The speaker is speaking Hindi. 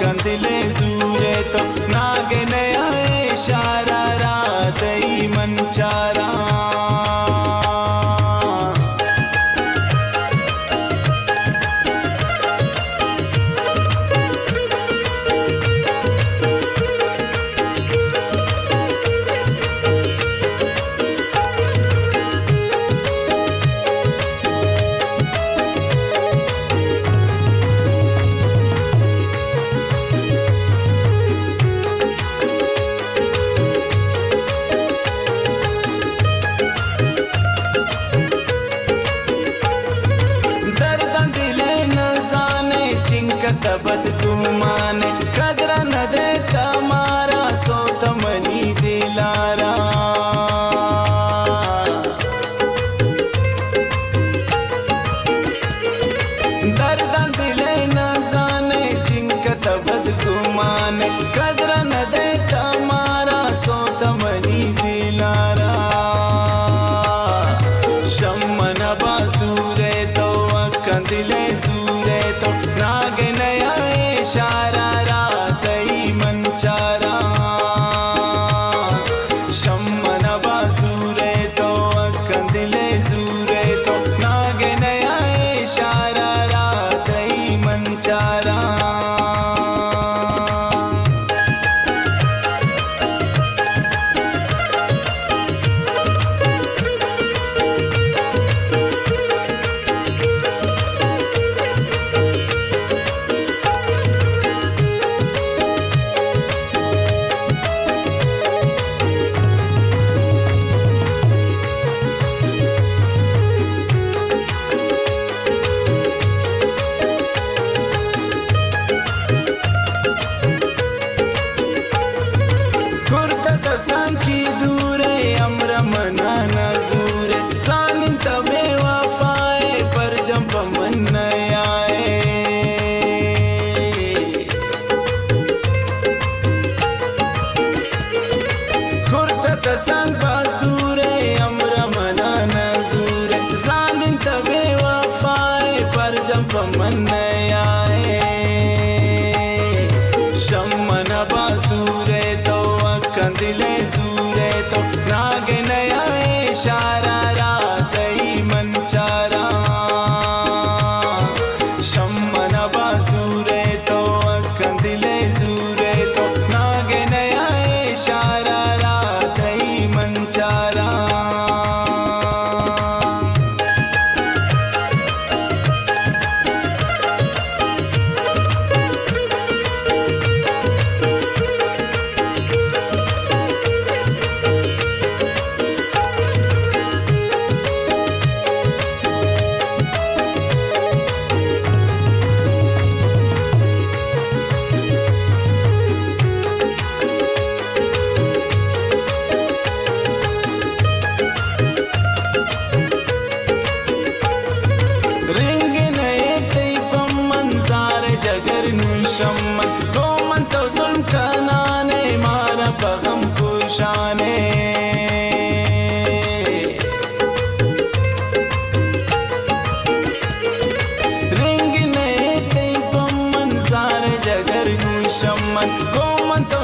कंदिले जूरे तो नागे नया इशारा रातई मंचारा तबद गुमाने कदर न दे तमारा सोत मनी दिलारा दर्द दिले न जाने जिनक तबद गुमाने कदर न दे तमारा सोत मनी दिलारा शम्मन बाजूरे तो कंदिले जूरे तो नागे नया इशारा रातई मंचारा शम्मन बाजूरे तो कंदिले जूरे तो नागे नया इशारा रातई मंचारा सांकी दूरे अमर मना नजूरे सानिन तबे वफाए पर जंप मन आए खुर्तत संग बास दूरे अमर मना नजूरे सानिन तबे वफाए पर जंप मन आए शम्मन बास दूरे तो कंदिले जूरे तो नागे नया इशारा रातई मंचारा शम्मन बाजूरे तो कंदिले जूरे तो नागे नया इशारा रातई मंचारा शम्मन गोमन तो जुल्म कनाने मारा बगम कुशाने रिंग ने ते पम्मन सारे जगर शम्मन गोमन तो